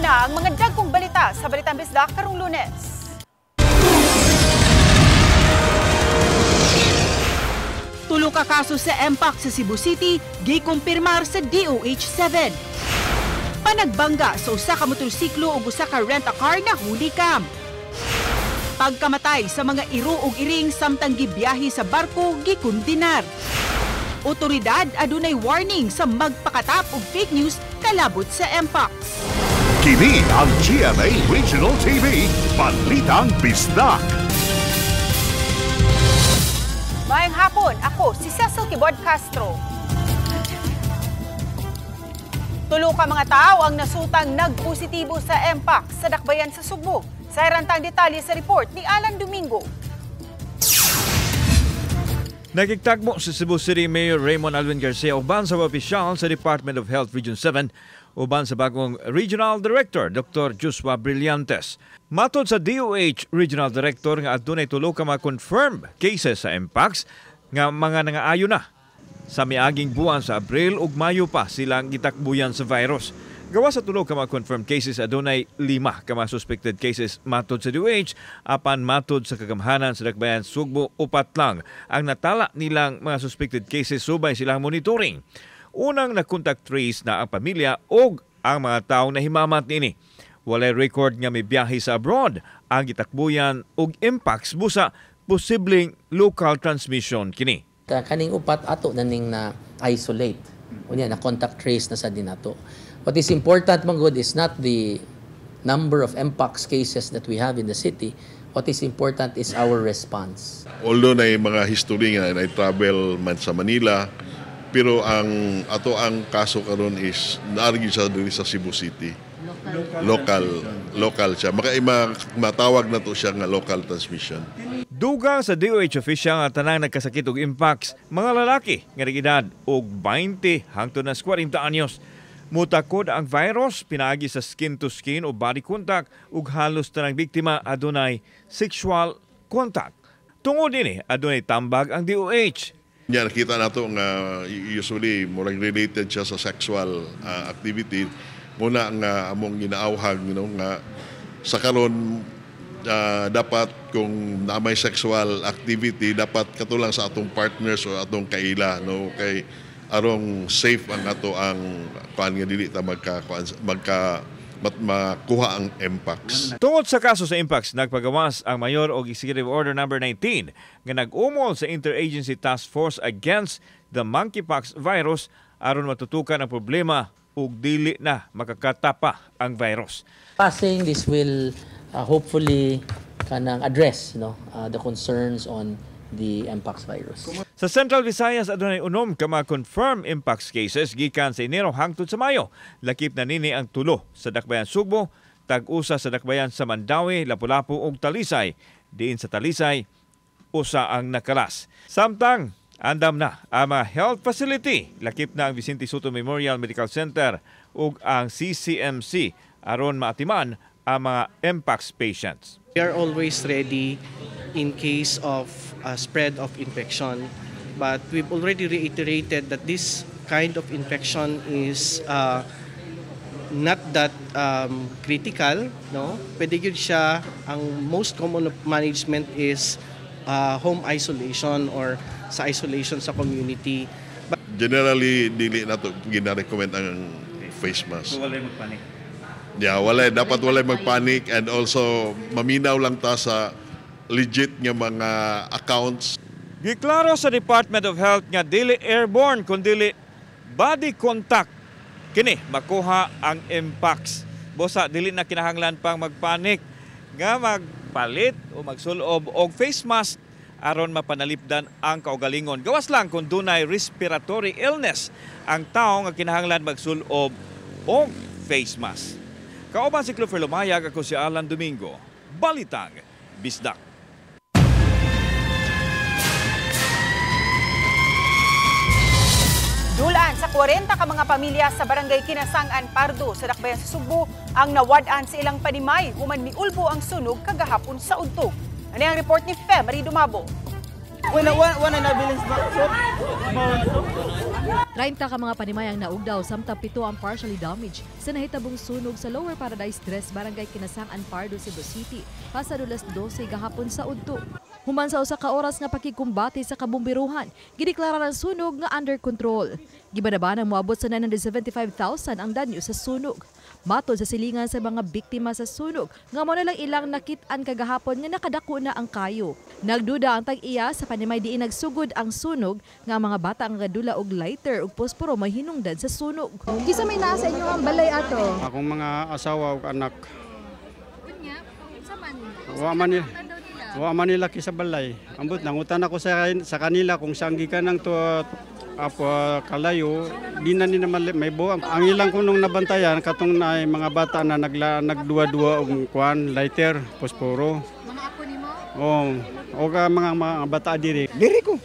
na ang mga dagkong balita sa Balitang Bisdak karong Lunes. Tulo ka kaso sa MPAC sa Cebu City, gikumpirmar sa DOH-7. Panagbangga sa usa ka motorsiklo ug usa ka rent-a-car na hulikam. Pagkamatay sa mga iro ug iring samtang gibiyahe sa barko gikundinar. Otoridad adunay warning sa magpakatap og fake news kalabot sa MPAC. Kini ang GMA Regional TV, Balitang Bisdak. Maayong hapon, ako si Cecil Kibod Castro. Tulo ka mga tao ang nasutang nagpositibo sa MPAC sa dakbayan sa Subo. Sa irantang detalye sa report ni Alan Domingo. Nagigtagmo si Cebu City Mayor Raymond Alvin Garcia uban sa opisyal sa Department of Health Region 7 uban sa bagong Regional Director Dr. Joshua Brillantes. Matod sa DOH Regional Director nga adunay tulo ka ma-confirm cases sa MPAC nga mga nangaayo na. Sa miaging buwan sa Abril ug Mayo pa silang gitakbuyan sa virus. Gawa sa tulo ka mga confirmed cases, adunay 5 ka mga suspected cases matod sa DOH, apan matod sa kagamhanan sa dakbayan Sugbo, 4 lang ang natala nilang mga suspected cases subay silang monitoring. Unang na-contact trace na ang pamilya o ang mga taong nahimamat nini. Walay record nga may biyahe sa abroad ang gitakbuyan og impacts busa posibleng local transmission kini. Kaning upat ato naning na isolate. Unya na contact trace na sa dinato. What is important man good is not the number of MPOX cases that we have in the city. What is important is our response. Although na mga history nga na travel man sa Manila, pero ang kaso karon is naargi sa diri sa Cebu City. Local siya. Matawag na to siya nga local transmission. Dugang sa DOH official nga tanang nagkasakit og impacts, mga lalaki nga edad og 20 hangtod na 40 anyos. Mutakod ang virus pinaagi sa skin to skin o body contact ug halos tanang biktima adunay sexual contact. Tungod dinhi adunay tambag ang DOH. Nya nakita nato nga usually murag related siya sa sexual activity. Muna nga among ginaawhag nga sa karon dapat kung na may sexual activity dapat katulang sa atong partners o atong kaila kay arong safe ang ato ang kuan nga dili ta makuha ang MPAX. Tungod sa kaso sa MPAX, nagpagawas ang Mayor og Executive Order No. 19 nga nag-umol sa Interagency Task Force Against the Monkeypox Virus aron matutukan ang problema ug dili na makakatapa ang virus. Passing this will hopefully kanang address the concerns on the MPOX virus. Sa Central Visayas adunay unom ka mga confirmed MPOX cases gikan sa Enero hangtod sa Mayo. Lakip na nini ang tulo sa dakbayan Sugbo, tag-usa sa dakbayan sa Mandawi, Lapu-Lapu ug Talisay. Diin sa Talisay usa ang nakalas. Samtang andam na ang mga health facility. Lakip na ang Vicente Soto Memorial Medical Center ug ang CCMC aron maatiman ang mga MPOX patients. We are always ready in case of spread of infection, but we've already reiterated that this kind of infection is not that critical. Pwede yun siya, ang most common management is home isolation or sa isolation sa community. But generally, dili na ito gina-recommend ang face mask. So, walay magpanik? Yeah, dapat walay magpanik and also maminaw lang ta sa legit nga mga accounts. Giklaro sa Department of Health nga dili airborne kundi body contact kini makuha ang MPOX. Bosa dili na kinahanglan pang magpanik nga magpalit o magsulob og face mask aron mapanalipdan ang kaugalingon. Gawas lang kung dunay respiratory illness ang tao nga kinahanglan magsulob og face mask. Kauban si Clover Lumayag, ako si Alan Domingo. Balitang Bisdak. Dulaan sa 40 ka mga pamilya sa Barangay Kinasangan, Pardo sa dakbayan sa Subo ang nawad-an sa ilang panimay human miulbo ang sunog kagahapon sa udto. Ano ang report ni Fe Marie Dumabo? Wala na bilins ba? 30 ka mga panimayang naugdaw samtang 7 ang partially damaged sa nahitabong sunog sa Lower Paradise Tres, Barangay Kinasangan, Pardo, Cebu City, pasado alas 12 gahapon sa udto. Human sa usa ka oras nga pakikumbati sa kabumbiruhan, gideklara ng sunog nga under control. Gibanabanang moabot sa 975,000 ang danyo sa sunog. Matod sa silingan sa mga biktima sa sunog, nga mo na lang ilang nakit-an kagahapon nga nakadako na ang kayo. Nagduda ang tag-iya sa panimay diin nagsugod ang sunog nga mga bata ang gadula og lighter ug posporo may hinungdan sa sunog. Kisa may nasa inyo ang balay ato? Akong mga asawa ug anak. Unya, saman. Wa man nila kisa balay. Ambot nangutan ako sa kanila kung saan gikan to kalayo, di na nila may buwang. Ang ilang kunong nabantayan, katong na mga bata na nagduwa-duwa og kuan, lighter, posporo. Mga ako ni mo? O mga bata diri. Diri ko.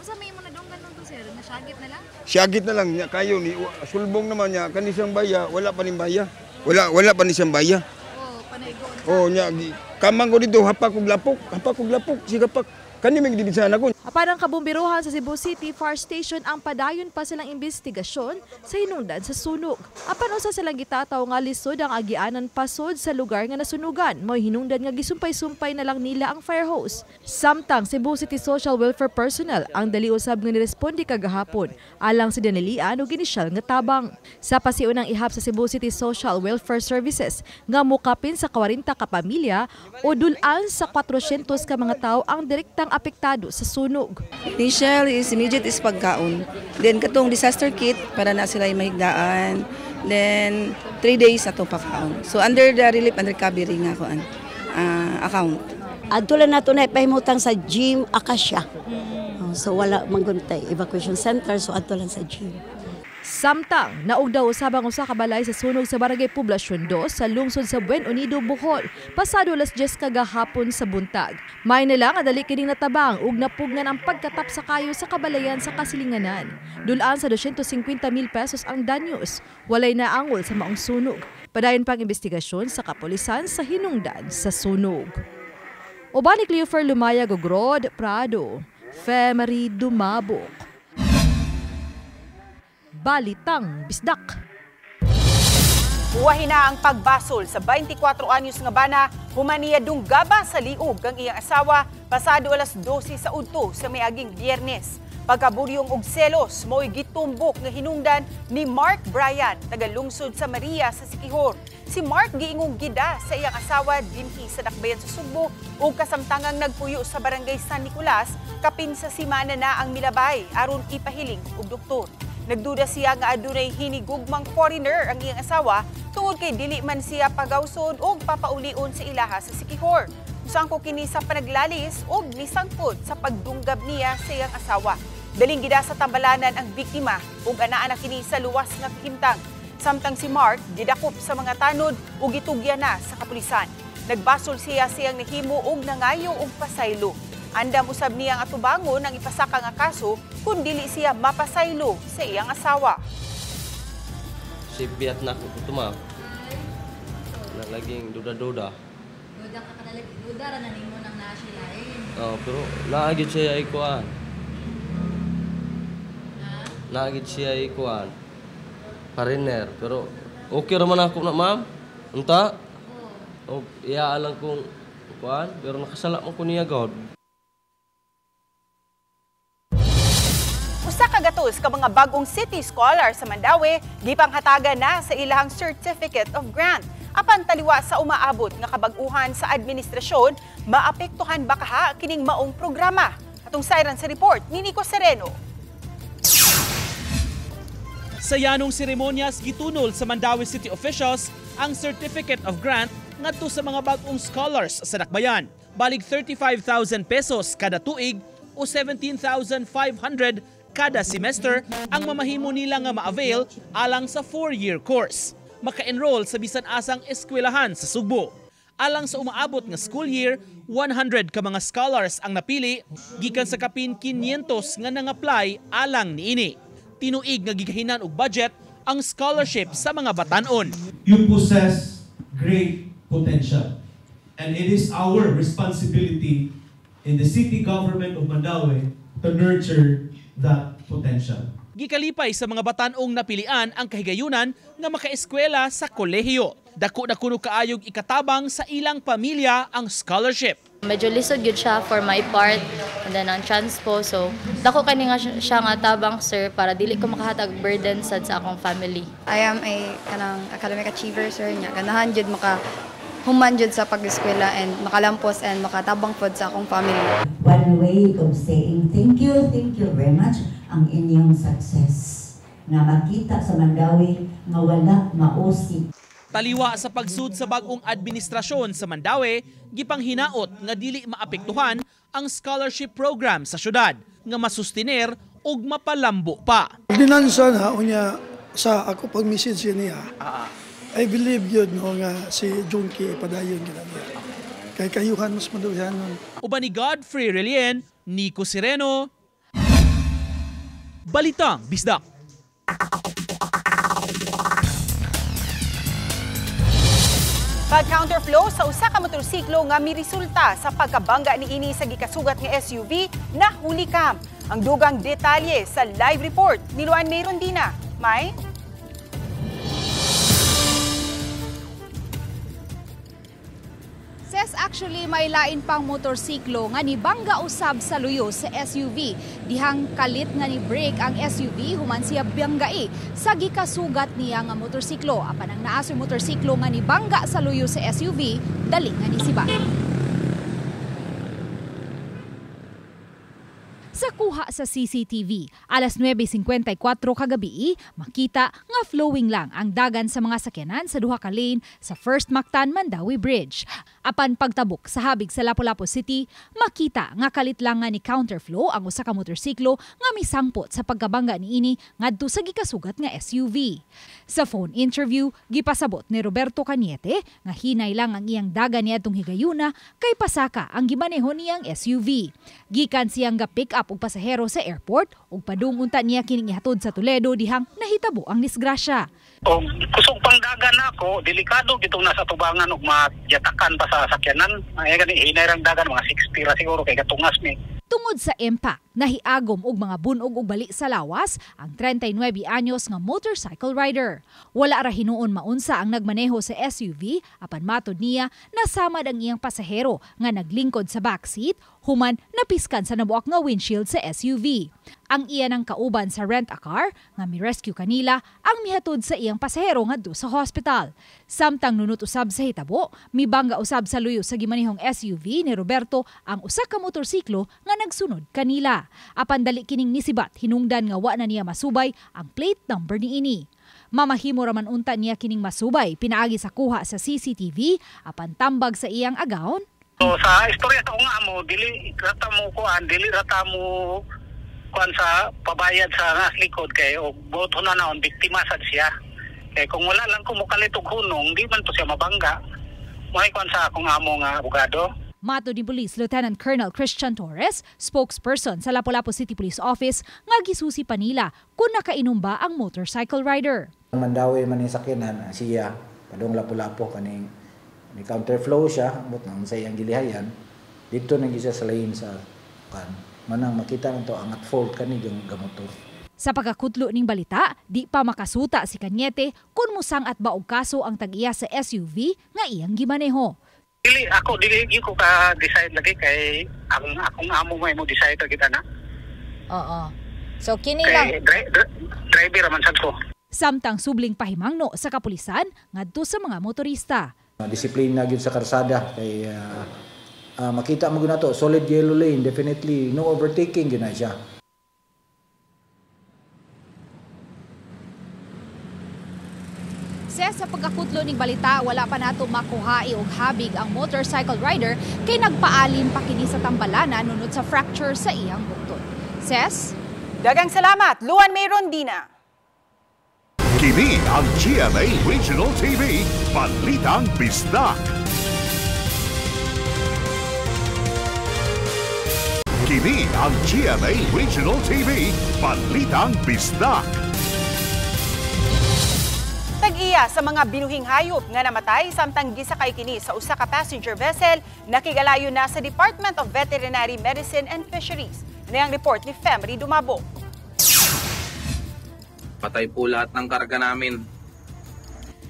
Masa may mo na donggan nung to sir, nasyagit na lang? Syagit na lang niya kayo ni sulbong naman niya kanisang baya, wala pa ning baya. Wala pa ni siyang baya. Panaygon. Nya kamang ko dito hapak og lapok, sigapak. Kani may gidibisan ako. Apan ang kabumbiruhan sa Cebu City Fire Station ang padayon pa silang investigasyon sa hinungdan sa sunog. Apan usa silang gitataw nga lisod ang agianan pasod sa lugar nga nasunugan. Mao hinungdan nga gisumpay-sumpay na lang nila ang fire hose. Samtang Cebu City Social Welfare Personnel ang dali usab nga niresponde kagahapon alang sa dinalian og inisyal nga tabang. Sa pasiunang ihap sa Cebu City Social Welfare Services nga mukapin sa 40 ka pamilya o dulan sa 400 ka mga tawo ang direktang apektado sa sunog. Initial is immediate is pagkaon. Then katong disaster kit para na sila mahigdaan. Then 3 days ato pagkaon. So under the relief and recovery nga kuan account. Adto lang nato na ipahimutang sa gym Acacia. So wala mangguntay evacuation center, so adto lang sa gym. Samtang naugdaw usabang usa ka balay sa sunog sa Barangay Poblasyon 2 sa lungsod sa Buen Unido, Bohol, pasado alas 10 kagahapon sa buntag. May nila nga dali kining natabang ug napugnan ang pagkatap sa kayo sa kabalayan sa kasilinganan. Dulaan sa 250,000 pesos ang danyos. Walay naangol sa maong sunog. Padayon pang investigasyon sa kapulisan sa hinungdan sa sunog. Ubani Cleofer Lumaya Gogrod, Prado, Femery Dumabok. Balitang Bisdak. Buwahin na ang pagbasol sa 24 anyos nga bana, humaniya dunggaba sa liog ang iyang asawa pasado alas 12 sa udto sa miaging Biyernes. Pagkaburyong og selos, mo'y gitumbok nga hinungdan ni Mark Bryan, tagalungsod sa Maria sa Siquijor. Si Mark giingong gida sa iyang asawa dinhi sa Dakbayan sa Subo ug kasamtangang nagpuyo sa Barangay San Nicolas kapin sa simana na ang milabay aron ipahiling og doktor. Nagduda siya nga adunay hinigugmang foreigner ang iyang asawa tungod kay dili man siya pagawsod o papaulion sa ilaha sa Siquijor. Usang ko kini sa panaglalis o nisangkot sa pagdunggab niya sa iyang asawa. Daling gida sa tambalanan ang biktima ug anaa na kini sa luwas nga kahimtang. Samtang si Mark gidakop sa mga tanod ug gitugya na sa kapulisan. Nagbasol siya siyang nahimo og nangayo og pasaylo. Andam usab niya ang atubangon ang ipasaka nga kaso kung dili siya mapasaylo sa iyang asawa. Si Biat na ko tuma. Naging duda-duda. Duda ka kanalagi, duda ra na nimo nang naa siya lain. Pero naagid siya ikuan. Naagid siya ikuan. Pariner, pero okay ra man ako na ma'am. Unta? O iya alang kong kuan, pero nakasala man ko niya God. Usa ka gatos ka mga bagong city scholar sa Mandaue gipanghatagan na sa ilahang Certificate of Grant. Apan taliwa sa umaabot nga kabag-uhan sa administrasyon, maapektuhan ba kaha kining maong programa? Atong sayran sa report ni Nico Sereno. Sa yanong seremonyas gitunol sa Mandaue City officials ang Certificate of Grant ngadto sa mga bagong scholars sa Dakbayan. Balig 35,000 pesos kada tuig o 17,500 kada semester ang mamahimo nila nga ma-avail alang sa 4-year course. Maka-enroll sa bisan asang eskwelahan sa Sugbo. Alang sa umaabot nga school year, 100 ka mga scholars ang napili gikan sa kapin 500 nga nang-apply alang niini. Tinuig nga gigahinan og budget ang scholarship sa mga batanon. You possess great potential and it is our responsibility in the city government of Mandaue to nurture that potential. Gikalipay sa mga batanong napilian ang kahigayunan nga makaeskwela sa kolehiyo. Dako-dako no kaayog ikatabang sa ilang pamilya ang scholarship. Medyo lisod yun siya for my part and then ang transpo. So, dako kani nga siya nga tabang, sir, para dili ko makahatag burden sa akong family. I am a academic achiever, sir. Ganahan jud human jud sa pag-eskwela and makalampos and makatabang pod sa akong family. One way of saying thank you very much ang inyong success. Nga makita sa Mandaue nga wala mausik. Taliwa sa pagsud sa bagong administrasyon sa Mandaue, gipanghinaot nga dili maapektuhan ang scholarship program sa syudad nga masustiner ug mapalambo pa. Ordinansa na unya sa ako pag message niya. I believe yun nga si Junkie padayon gina niya. Kay kayuhan mas maduyan nun. Uban ni Godfrey Relien, Nico Sireno, Balitang Bisdak. Pag-counterflow sa usa ka motorsiklo nga miresulta sa pagkabangga niini sa gikasugat nga SUV na hulikam. Ang dugang detalye sa live report ni Luan May Rondina. May? Actually, may lain pang motorsiklo nga ni bangga usab sa luyo sa SUV. Dihang kalit nga ni brake ang SUV human siya banggai sa gikasugat niya nga motorsiklo. Apan ang naasoy motorsiklo nga ni bangga sa luyo sa SUV, dali nga ni siba. Sa kuha sa CCTV, alas 9:54 kagabi, makita nga flowing lang ang dagan sa mga sakyanan sa duha ka lane sa First Mactan Mandaue Bridge. Apan pagtabok sa habig sa Lapu-Lapu City, makita nga kalit lang nga ni counterflow ang usa ka motorsiklo nga misangpot sa pagkabangga niini ngadto sa gikasugat nga SUV. Sa phone interview, gipasabot ni Roberto Cañete nga hinay lang ang iyang dagan niadtong higayuna kay pasaka ang gimaneho niyang SUV. Gikan siyang ga-pick up og pasahero sa airport ug padungunta niya kining ihatod sa Toledo dihang nahitabo ang disgrasya. O kusog pang dagan ako, delikado gitong nasa tubangan ug magyatakan pa sa sakyanan. Ay gani hinay rang dagan mga 60 ra siguro kay katungas ni. Tungod sa impact, nahiagom og mga bunog ug bali sa lawas ang 39 anyos nga motorcycle rider. Wala ra hinuon maunsa ang nagmaneho sa SUV apan matod niya nasamad ang iyang pasahero nga naglingkod sa backseat human napiskan sa nabuak nga windshield sa SUV. Ang iya nang kauban sa rent-a-car nga mi-rescue kanila ang mihatod sa iyang pasahero ngadto sa hospital. Samtang nunut usab sa hitabo, mibangga usab sa luyo sa gimanehong SUV ni Roberto ang usa ka motorsiklo nga nagsunod kanila. Apan dali kining nisibat hinungdan nga wa na niya masubay ang plate number niini. Mamahimo raman unta niya kining masubay pinaagi sa kuha sa CCTV apan tambag sa iyang agawon. So sa istorya sa nga mo dili rata mo kuan sa pabayad sa nas likod kay og boto na naon biktima sad siya. Kay kung wala lang ko mokalit og hunong, di man to siya mabangga. Moay kuan sa akong amo nga abogado. Mato ni Police Lieutenant Colonel Christian Torres, spokesperson sa Lapu-Lapu City Police Office, nga gisusi pa nila kung nakainom ba ang motorcycle rider. Mandaue man ni sakyanan siya padung Lapu-Lapu kaning ni counterflow siya but nang sa iyang gilihayan dito nang siya sa lane sa kan manang makita nito ang at fault kani yung gamotor. Sa pagkakutlo ning balita, di pa makasuta si Cañete kung musang at ba og kaso ang tag-iya sa SUV nga iyang gimaneho. Dili ko ka decide lagi kay akong amo mo decide kita na. Oo. So kini lang driver man sad ko. Samtang subling pahimangno sa kapulisan ngadto sa mga motorista. Disiplina gyud sa karsada kay makita mo gina to solid yellow lane, definitely no overtaking gina siya. Sa pagkakutlo ning balita, wala pa nato makuhai og habig ang motorcycle rider kay nagpaalin pa kini sa tambalanan nunod sa fracture sa iyang bukton. Ses? Dagang salamat, Luan May Rondina. Kini ang GMA Regional TV, Balitang Bisdak. Kini ang GMA Regional TV, Balitang Bisdak. Tag-iya Istorya sa mga binuhing hayop nga namatay samtang gisakay kini sa usa ka passenger vessel nakigalayo na sa Department of Veterinary Medicine and Fisheries. Niyang report ni Femery Dumabo. Patay po lahat ng karga namin.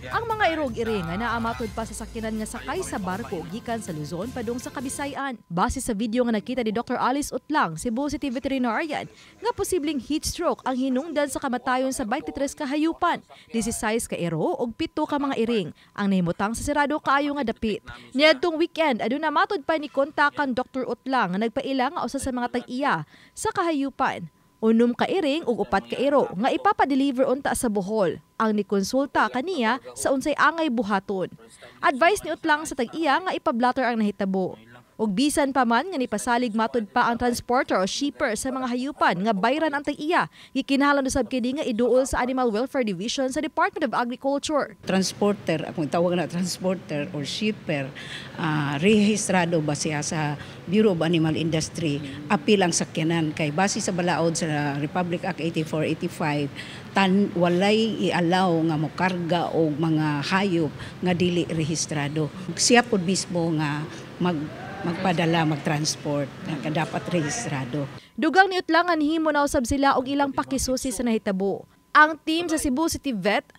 Ang mga irog-iring nga naamatod pa sa sakyanan nga sakay sa barko gikan sa Luzon padung sa Kabisayan. Base sa video nga nakita ni Dr. Alice Utlang, Cebu City Veterinarian, nga posibleng heat stroke ang hinungdan sa kamatayon sa 23 ka hayupan, 16 ka iro ug 7 ka mga iring ang nahimutang sa sirado kaayo nga dapit. Niadtong weekend aduna matod pa ni kontakan Dr. Utlang nga nagpaila nga usa sa mga tag-iya sa kahayupan. 6 ka iring ug 4 ka iro nga ipapadeliver unta sa Bohol. Ang nikonsulta kaniya sa unsay angay buhaton. Advice ni Utlang sa tag-iya nga ipablatter ang nahitabo. Ug bisan pa man nga nipasalig matud pa ang transporter o shipper sa mga hayupan nga bayran ang tag-iya, gikinahanglan usab kini nga iduol sa Animal Welfare Division sa Department of Agriculture. Transporter, akong tawag na transporter or shipper, rehistrado ba siya sa Bureau of Animal Industry, apil ang sakyanan kay base sa balaod sa Republic Act 8485, walay i-allow nga mokarga og mga hayop nga dili rehistrado. Siya pod mismo nga magpadala, magtransport, nga dapat rehistrado. Dugang ni Utlang himo na usab sila og ilang pakisusi sa nahitabo. Ang team sa Cebu City Vet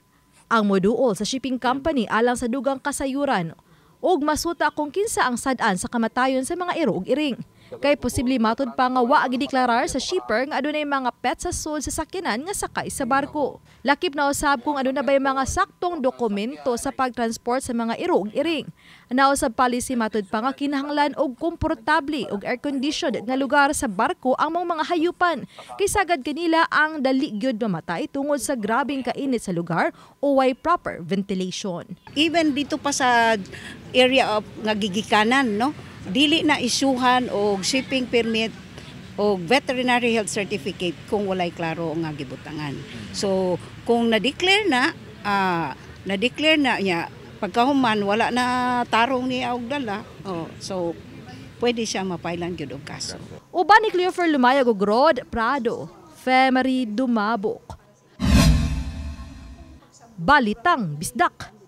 ang moduol sa shipping company alang sa dugang kasayuran ug masuta kung kinsa ang sad-an sa kamatayon sa mga iro ug iring. Kay posible matud pa nga wa gideklarar sa shipper nga adunay mga pet sa sul sa sakyanan nga sakay sa barko. Lakip na usab kung aduna bay mga saktong dokumento sa pagtransport sa mga iro ug iring. Nausab policy matud pa nga kinahanglan og komportable ug air-conditioned nga lugar sa barko ang mga hayupan. Kay sagad kanila ang dali gyud mamatay tungod sa grabing kainit sa lugar o way proper ventilation. Even dito pa sa area of nga gigikanan, no? Dili na isyuhan og shipping permit o veterinary health certificate kung walay klaro nga gibutangan. So kung na-declare na niya pagkahuman wala na tarong ni og dala. So pwede siya mapailan gyud og kaso. Uban ni Cleofer Lumayag ug Rod Prado, Femery Dumabok. Balitang Bisdak.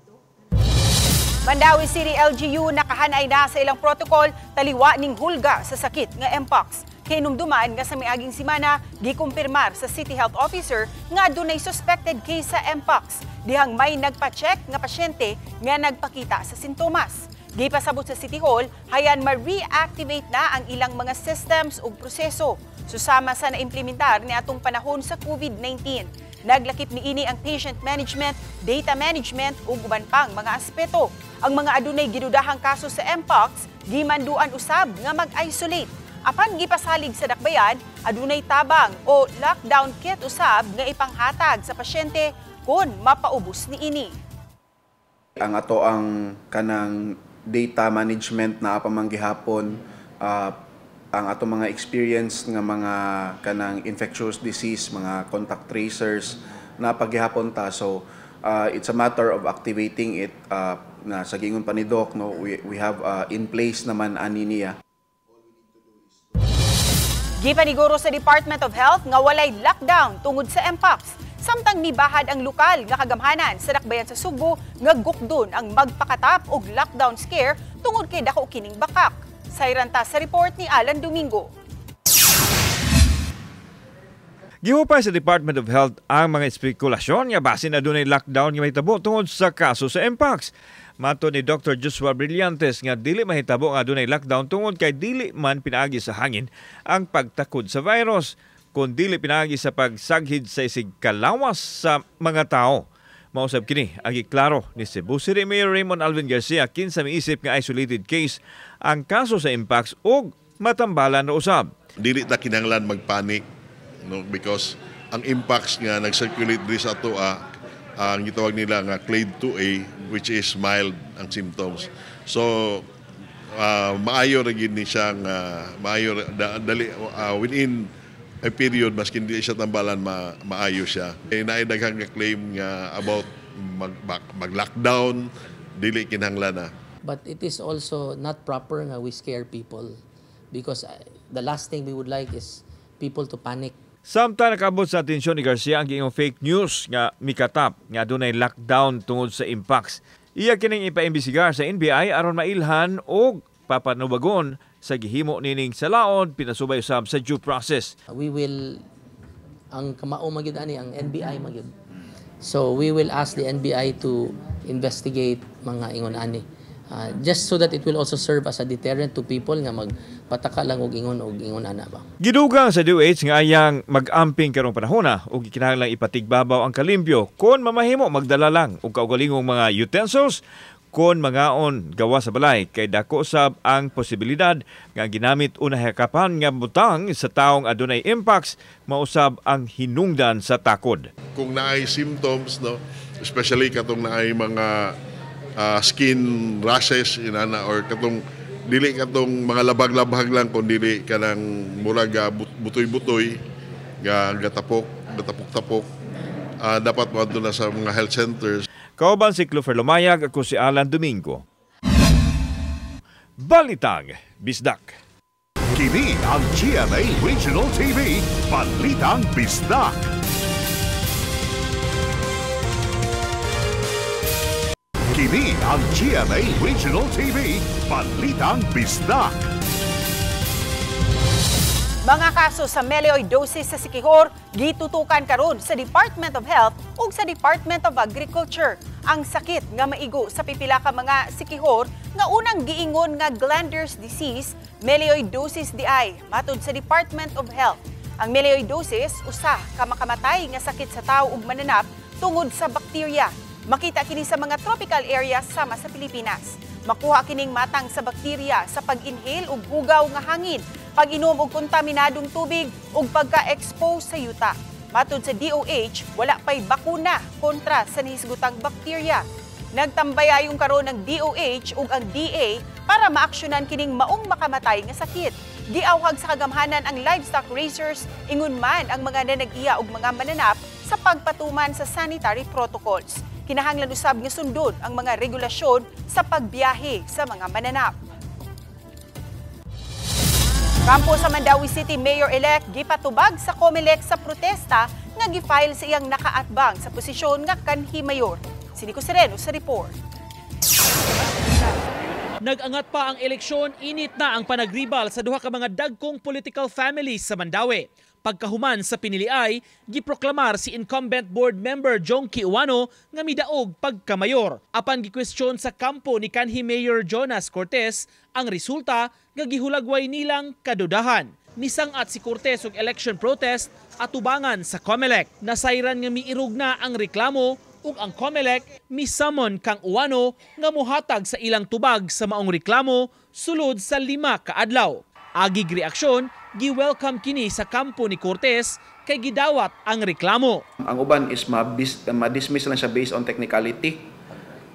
Mandawi City LGU nakahanay na sa ilang protocol taliwa ning hulga sa sakit nga Mpox. Kay numduman nga sa miaging semana gikumpirmar sa City Health Officer nga adunay suspected case sa Mpox dihang may nagpa-check nga pasyente nga nagpakita sa sintomas. Gipasabot sa City Hall hayan ma-reactivate na ang ilang mga systems ug proseso susama sa naimplementar ni atong panahon sa COVID-19. Naglakip niini ang patient management, data management ug uban pang mga aspeto. Ang mga adunay gidudahang kaso sa Mpox gimanduan usab nga mag-isolate. Apan gipasalig sa dakbayan, adunay tabang o lockdown kit usab nga ipanghatag sa pasyente kung mapaubos niini. Ang ato ang kanang data management na apamanggihapon, ang ato mga experience nga mga kanang infectious disease, mga contact tracers na paghihapon ta. So it's a matter of activating it na sa gingon pa ni Doc, no, we have in place naman ani niya. Gipaniguro sa Department of Health nga walay lockdown tungod sa Mpox. Samtang nibahad ang lokal nga kagamhanan sa dakbayan sa Subo nga gukdon ang magpakatap og lockdown scare tungod kay dako kining bakak. Sayranta sa report ni Alan Domingo. Gihupay sa Department of Health ang mga espekulasyon nga basin na dunay lockdown nga mahitabo tungod sa kaso sa Mpox. Mato ni Dr. Joshua Brillantes nga dili mahitabo nga dunay lockdown tungod kay dili man pinaagi sa hangin ang pagtakod sa virus, kun dili pinaagi sa pagsaghid sa isig kalawas sa mga tao. Mausab kini agi klaro ni Cebu City Mayor Raymond Alvin Garcia kinsa miisip nga isolated case ang kaso sa Mpox ug matambalan na usab. Dili ta kinahanglan magpanik, no, because ang Mpox nga nag-circulate diri sa ato ang gitawag nila nga clade 2A, which is mild ang symptoms. So maayo ra gid ni siya nga maayo dali within a period maski hindi siya tambalan maayo siya. Naay daghang claim nga about mag-lockdown, dili kinahanglan na. But it is also not proper nga we scare people because the last thing we would like is people to panic Samtang nakabot sa atensyon ni Garcia ang giingong fake news nga mikatap nga dunay lockdown tungod sa impacts. Iya kining ipaimbestigar sa NBI aron mailhan o papanubagon sa gihimo nining salaod pinasubay usab sa due process. We will, ang kamao magid ani ang NBI magid. So we will ask the NBI to investigate mga ingon ani. Just so that it will also serve as a deterrent to people nga magpataka lang og ingon ana ba. Gidugang sa DOH nga ayang mag-amping karong panahona ug kinahanglang ipatigbabaw ang kalimpyo kon mamahimo magdala lang og kaugalingong mga utensils kon mangaon gawa sa balay kay dako sab ang posibilidad nga ginamit unang hakapan nga butang sa taong adunay impacts mausab ang hinungdan sa takod. Kung naay symptoms, no, especially katong naay mga skin rashes inana or katong dili katong mga labag-labag lang kun dili kanang murag butoy-butoy gatapok-tapok dapat moadto na sa mga health centers. Kauban si Clover Lumayag, ako si Alan Domingo. Balitang Bisdak. Kini ang GMA Regional TV, Balitang Bisdak. Kini ang GMA Regional TV, Balitang Bisdak. Mga kaso sa melioidosis sa Siquijor, gitutukan karon sa Department of Health ug sa Department of Agriculture. Ang sakit nga maigo sa pipila ka mga Siquijor nga unang giingon nga glanders disease, melioidosis DI, matud sa Department of Health. Ang melioidosis usa ka makamatay nga sakit sa tawo ug mananap tungod sa bakterya. Makita kini sa mga tropical areas sama sa Pilipinas. Makuha kining matang sa bakterya sa pag-inhale ug hugaw nga hangin, pag-inom og kontaminadong tubig ug pagka-expose sa yuta. Matud sa DOH, wala pay bakuna kontra sa nahisgutang bakterya. Nagtambayayong karon ng DOH ug ang DA para maaksyonan kining maong makamatay nga sakit. Giawhag sa kagamhanan ang livestock raisers, ingon man ang mga nanag-iya ug mga mananap sa pagpatuman sa sanitary protocols. Kinahanglan usab nga sundon ang mga regulasyon sa pagbiyahe sa mga mananap. Kampo sa Mandawi City Mayor-elect gipatubag sa COMELEC sa protesta nga gifile sa iyang nakaatbang sa posisyon nga kanhi mayor. Si Nico Sereno sa report. Nag-angat pa ang eleksyon, init na ang panagribal sa duha ka mga dagkong political families sa Mandawi. Pagkahuman sa piniliay, giproklamar si incumbent board member Jonky Uwano nga midaog pagkamayor. Apan gikwestiyon sa kampo ni kanhi Mayor Jonas Cortez ang resulta nga gihulagway nilang kadudahan. Misangat si Cortez og election protest at tubangan sa COMELEC. Nasayran nga miirog na ang reklamo ug ang COMELEC misamon kang Uwano nga mohatag sa ilang tubag sa maong reklamo sulod sa 5 ka adlaw. Agig reaksyon, gi-welcome kini sa kampo ni Cortez kay gidawat ang reklamo. Ang uban is ma-dismiss lang siya based on technicality.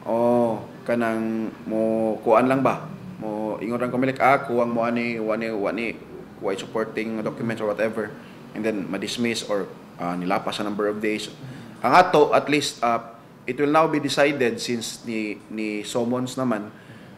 O kanang mo kuan lang ba? Mo ingon ra COMELEC kuwang mo ani why supporting documents or whatever, and then ma-dismiss or nilapas sa number of days. Ang ato at least it will now be decided since ni summons naman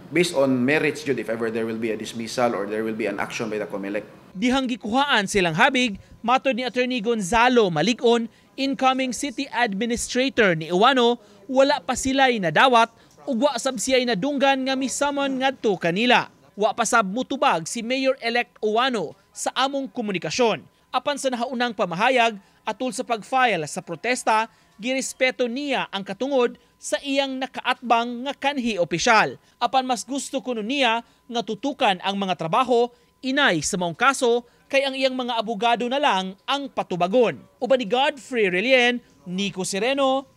based on merits jud if ever there will be a dismissal or there will be an action by the COMELEC. Dihang gikuhaan silang habig, matod ni Attorney Gonzalo Maligon, incoming city administrator ni Uwano, wala pa sila'y nadawat ug wa sab siya'y nadunggan nga misamon ngadto kanila. Wa pa sab mutubag si Mayor-elect Uwano sa among komunikasyon. Apan sa nahaunang pamahayag atol sa pag-file sa protesta, girespeto niya ang katungod sa iyang nakaatbang nga kanhi opisyal. Apan mas gusto kuno niya nga tutukan ang mga trabaho inay sa maong kaso kay ang iyang mga abogado na lang ang patubagon. Uban ni Godfrey Relien, Nico Sereno,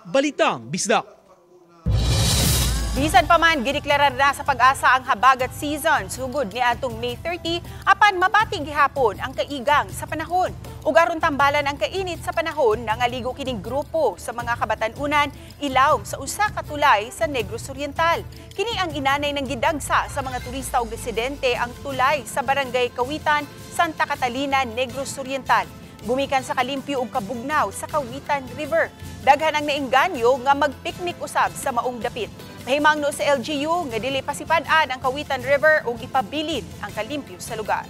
Balitang Bisdak. Bisan pa man, gideklarar na sa Pag-asa ang habagat season sugod ni atong May 30 apan mabating gihapon ang kaigang sa panahon. Ug aron tambalan ang kainit sa panahon, nangaligo kining grupo sa mga kabatan-unan ilawom sa usa ka tulay sa Negros Oriental. Kini ang inanay ng gidagsa sa mga turista ug residente ang tulay sa Barangay Kawitan, Santa Catalina, Negros Oriental. Gumikan sa Kalimpyo ug Kabugnaw sa Kawitan River. Daghan ang nainganyo nga magpiknik usab sa maong dapit. Mahimangno sa LGU nga dili pasipad-an ang Kawitan River ug ipabilin ang Kalimpyo sa lugar.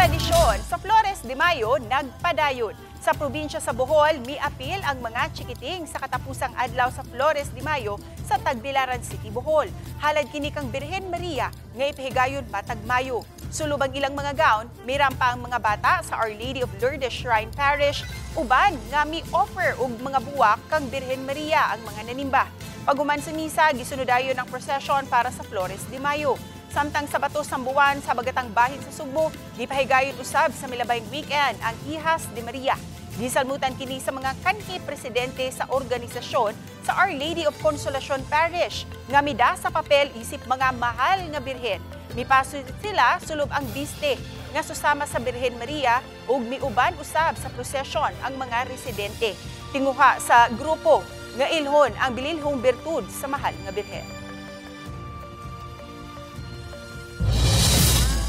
Tradisyon sa Flores de Mayo nagpadayon. Sa probinsya sa Bohol, miapil ang mga chikiting sa katapusang adlaw sa Flores de Mayo sa Tagbilaran City, Bohol. Halad kini kang Birhen Maria nga ipihigayon matag Mayo. Sulubang ilang mga gown, miram pa ang mga bata sa Our Lady of Lourdes Shrine Parish, uban nga mi-offer og mga buwak kang Birhen Maria ang mga nanimba. Paguman sa misa, gisunudayon ang prosesyon para sa Flores de Mayo. Samtang sa Bato Sambuan sa Bagatang Bahin sa Sugbo, gipahigayon usab sa milabayng weekend ang Hijas de Maria. Gisalmutan kini sa mga kanhi presidente sa organisasyon sa Our Lady of Consolacion Parish nga mida sa papel isip mga mahal nga birhen. Mipaso sila sulod ang biste nga susama sa Birhen Maria ug miuban usab sa prosesyon ang mga residente. Tinguha sa grupo nga ilhon ang bililhong bertud sa mahal nga birhen.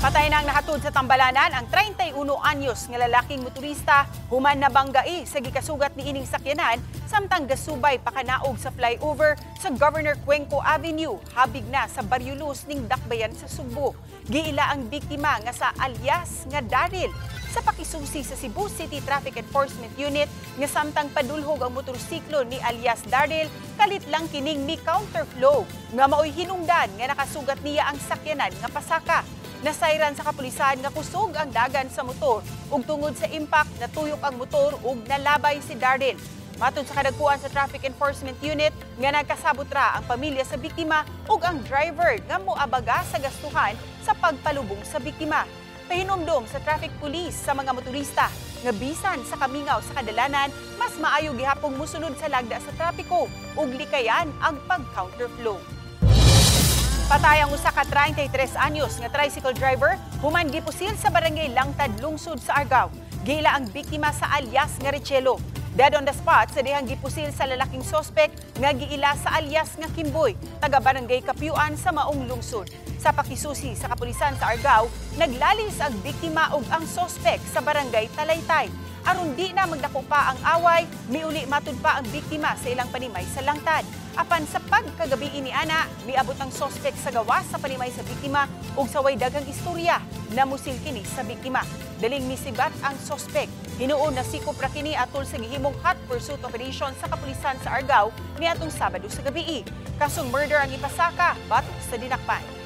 Patay nang nahatod sa Tambalanan ang 31 anyos nga lalaking motorista human nabanggai sa gikasugat ni ining sakyanan samtang gasubay pakanaog sa flyover sa Governor Cuenco Avenue habig na sa Barrio Luz ning Dakbayan sa Sugbo. Giila ang biktima nga sa alias nga Daryl sa pakisusi sa Cebu City Traffic Enforcement Unit nga samtang padulhog ang motorsiklo ni alias Daryl kalit lang kining mi counterflow nga maoy hinungdan nga nakasugat niya ang sakyanan nga pasaka. Nasayran sa kapulisan nga kusog ang dagan sa motor ug tungod sa impact natuyok ang motor ug nalabay si Daryl. Matod sa kadagkuan sa Traffic Enforcement Unit nga nagkasabot ra ang pamilya sa biktima ug ang driver nga moabaga sa gastuhan sa pagpalubong sa biktima. Pahinumdom sa traffic police sa mga motorista nga bisan sa kamingaw sa kadalanan mas maayo gihapong musunod sa lagda sa trapiko ug likayan ang pag-counterflow. Patay ang usa ka 33 anyos nga tricycle driver human gipusil sa barangay Langtad, lungsod sa Argao. Giila ang biktima sa alias nga Richelo. Dead on the spot sa dihang gipusil sa lalaking sospek nga giila sa alias nga Kimboy, taga barangay Kapiuan sa maong lungsod. Sa pakisusi sa kapulisan sa Argao, naglalis ang biktima ug ang sospek sa barangay Talaytay. Aron di na magdako pa ang away, miuli matud pa ang biktima sa ilang panimay sa Langtad. Apan sa pagkagabi ini ana, miabot ang sospek sa gawas sa panimay sa biktima ug sa way daghang istorya namusil kini sa biktima. Daling misibat ang sospek. Hinuon na sikop ra kini atol sa gihimong hot pursuit operation sa kapulisan sa Argao niadtong Sabado sa gabi. Kasong murder ang ipasaka batok sa dinakpan.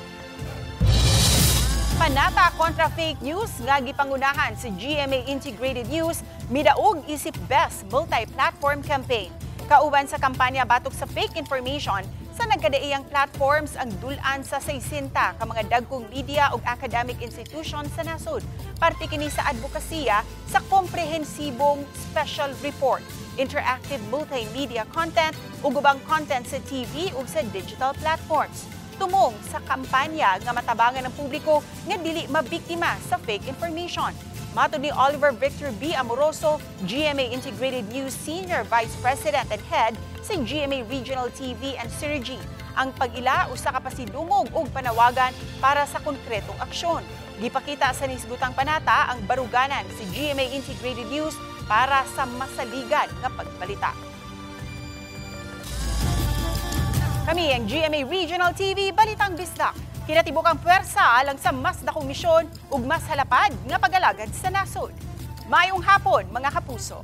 Panata kontra fake news nga gipangunahan sa GMA Integrated News midaog isip best multi-platform campaign. Kauban sa kampanya batok sa fake information sa nagkadaiyang platforms ang dulan sa 60 ka mga dagkong media ug academic institutions sa nasod. Parte kini sa advokasya sa komprehensibong special report, interactive multimedia content ug ubang content sa TV ug sa digital platforms. Tumong sa kampanya nga matabangan ng publiko nga dili mabiktima sa fake information. Matod ni Oliver Victor B. Amoroso, GMA Integrated News Senior Vice President and Head sa GMA Regional TV and Synergy, ang pag-ila usa ka pasidungog ug panawagan para sa konkretong aksyon. Gipakita sa nisgutang panata ang baruganan sa GMA Integrated News para sa masaligan nga pagbalita. Kami ang GMA Regional TV, Balitang Bisdak. Kinatibok ang pwersa alang sa mas dakong misyon ug mas halapad nga pag-alagad sa nasod. Mayong hapon, mga kapuso.